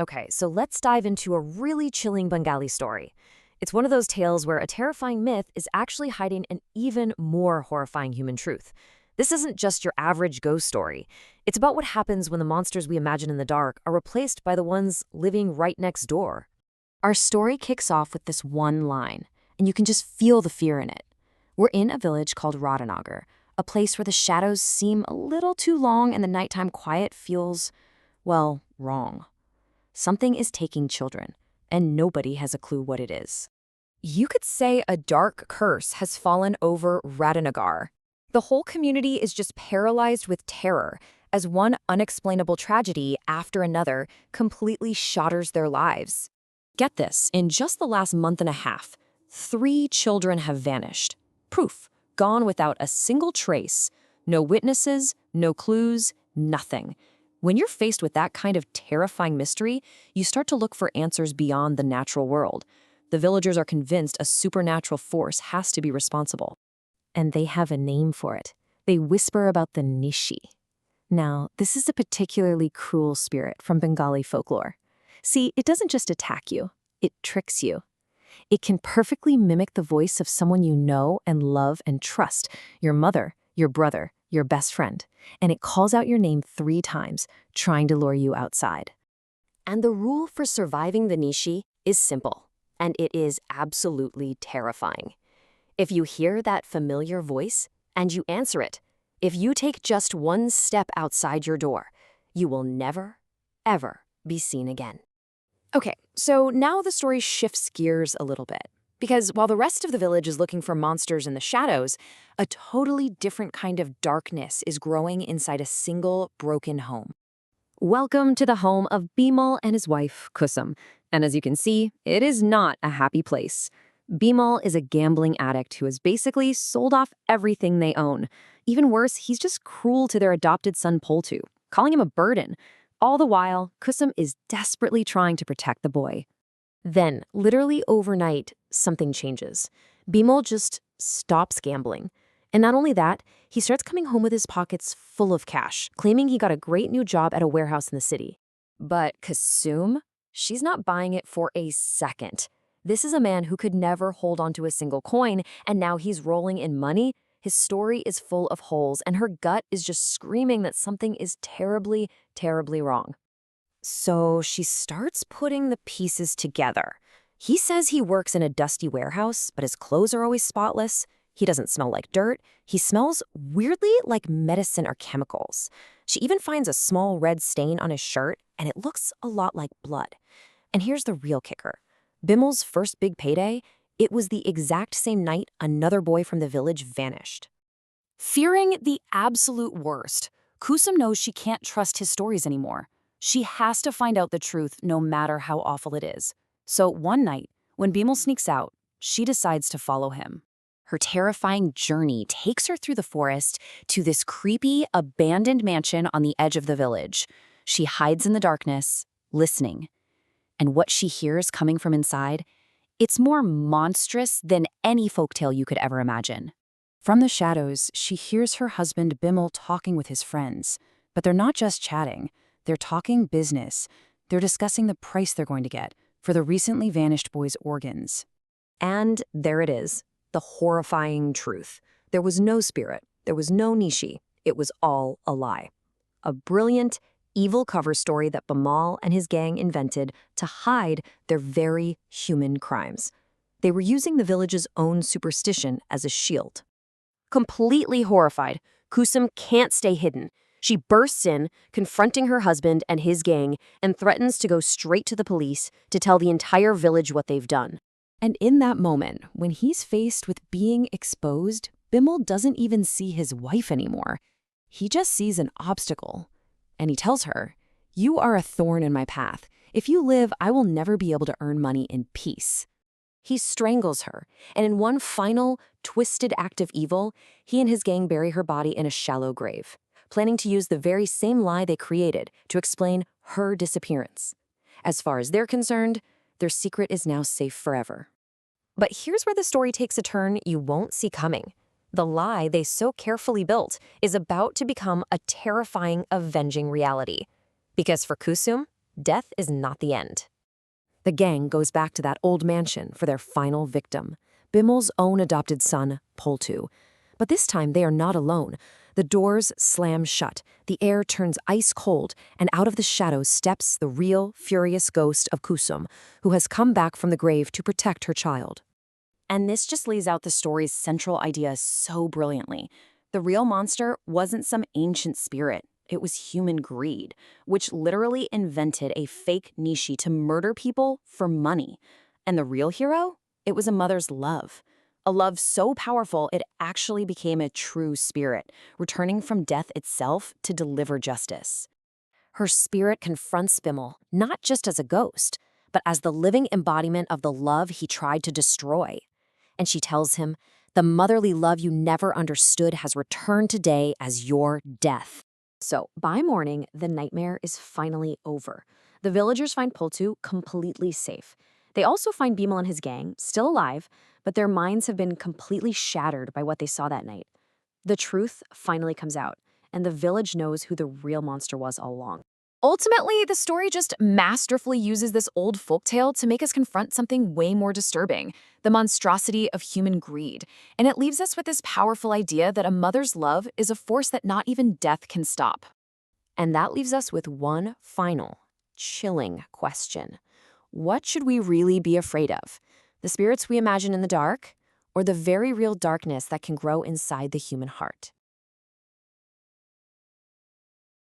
Okay, so let's dive into a really chilling Bengali story. It's one of those tales where a terrifying myth is actually hiding an even more horrifying human truth. This isn't just your average ghost story. It's about what happens when the monsters we imagine in the dark are replaced by the ones living right next door. Our story kicks off with this one line, and you can just feel the fear in it. We're in a village called Radhanagar, a place where the shadows seem a little too long and the nighttime quiet feels, well, wrong. Something is taking children, and nobody has a clue what it is. You could say a dark curse has fallen over Radhanagar. The whole community is just paralyzed with terror as one unexplainable tragedy after another completely shatters their lives. Get this, in just the last month and a half, 3 children have vanished. Proof, gone without a single trace. No witnesses, no clues, nothing. When you're faced with that kind of terrifying mystery, you start to look for answers beyond the natural world. The villagers are convinced a supernatural force has to be responsible. And they have a name for it. They whisper about the Nishi. Now, this is a particularly cruel spirit from Bengali folklore. See, it doesn't just attack you, it tricks you. It can perfectly mimic the voice of someone you know and love and trust, your mother, your brother, your best friend, and it calls out your name 3 times, trying to lure you outside. And the rule for surviving the Nishi is simple, and it is absolutely terrifying. If you hear that familiar voice and you answer it, if you take just one step outside your door, you will never, ever be seen again. Okay, so now the story shifts gears a little bit. Because while the rest of the village is looking for monsters in the shadows, a totally different kind of darkness is growing inside a single broken home. Welcome to the home of Bimal and his wife, Kusum. And as you can see, it is not a happy place. Bimal is a gambling addict who has basically sold off everything they own. Even worse, he's just cruel to their adopted son Poltu, calling him a burden. All the while, Kusum is desperately trying to protect the boy. Then, literally overnight, something changes. Bimal just stops gambling. And not only that, he starts coming home with his pockets full of cash, claiming he got a great new job at a warehouse in the city. But Kusum, she's not buying it for a second. This is a man who could never hold onto a single coin, and now he's rolling in money. His story is full of holes, and her gut is just screaming that something is terribly, terribly wrong. So she starts putting the pieces together. He says he works in a dusty warehouse, but his clothes are always spotless. He doesn't smell like dirt. He smells weirdly like medicine or chemicals. She even finds a small red stain on his shirt, and it looks a lot like blood. And here's the real kicker. Bimal's first big payday, it was the exact same night another boy from the village vanished. Fearing the absolute worst, Kusum knows she can't trust his stories anymore. She has to find out the truth no matter how awful it is. So one night, when Bimal sneaks out, she decides to follow him. Her terrifying journey takes her through the forest to this creepy, abandoned mansion on the edge of the village. She hides in the darkness, listening. And what she hears coming from inside, it's more monstrous than any folktale you could ever imagine. From the shadows, she hears her husband Bimal talking with his friends. But they're not just chatting. They're talking business. They're discussing the price they're going to get for the recently vanished boy's organs. And there it is, the horrifying truth. There was no spirit. There was no Nishi. It was all a lie. A brilliant, evil cover story that Bimal and his gang invented to hide their very human crimes. They were using the village's own superstition as a shield. Completely horrified, Kusum can't stay hidden. She bursts in, confronting her husband and his gang, and threatens to go straight to the police to tell the entire village what they've done. And in that moment, when he's faced with being exposed, Bimal doesn't even see his wife anymore. He just sees an obstacle. And he tells her, "You are a thorn in my path. If you live, I will never be able to earn money in peace." He strangles her, and in one final, twisted act of evil, he and his gang bury her body in a shallow grave, planning to use the very same lie they created to explain her disappearance. As far as they're concerned, their secret is now safe forever. But here's where the story takes a turn you won't see coming. The lie they so carefully built is about to become a terrifying, avenging reality. Because for Kusum, death is not the end. The gang goes back to that old mansion for their final victim, Bimel's own adopted son, Poltu. But this time they are not alone. The doors slam shut, the air turns ice cold, and out of the shadows steps the real, furious ghost of Kusum, who has come back from the grave to protect her child. And this just lays out the story's central idea so brilliantly. The real monster wasn't some ancient spirit. It was human greed, which literally invented a fake nishi to murder people for money. And the real hero? It was a mother's love. A love so powerful it actually became a true spirit, returning from death itself to deliver justice. Her spirit confronts Bimel, not just as a ghost, but as the living embodiment of the love he tried to destroy. And she tells him, "The motherly love you never understood has returned today as your death." So, by morning, the nightmare is finally over. The villagers find Poltu completely safe. They also find Bimel and his gang still alive, but their minds have been completely shattered by what they saw that night. The truth finally comes out, and the village knows who the real monster was all along. Ultimately, the story just masterfully uses this old folktale to make us confront something way more disturbing, the monstrosity of human greed. And it leaves us with this powerful idea that a mother's love is a force that not even death can stop. And that leaves us with one final, chilling question. What should we really be afraid of? The spirits we imagine in the dark, or the very real darkness that can grow inside the human heart?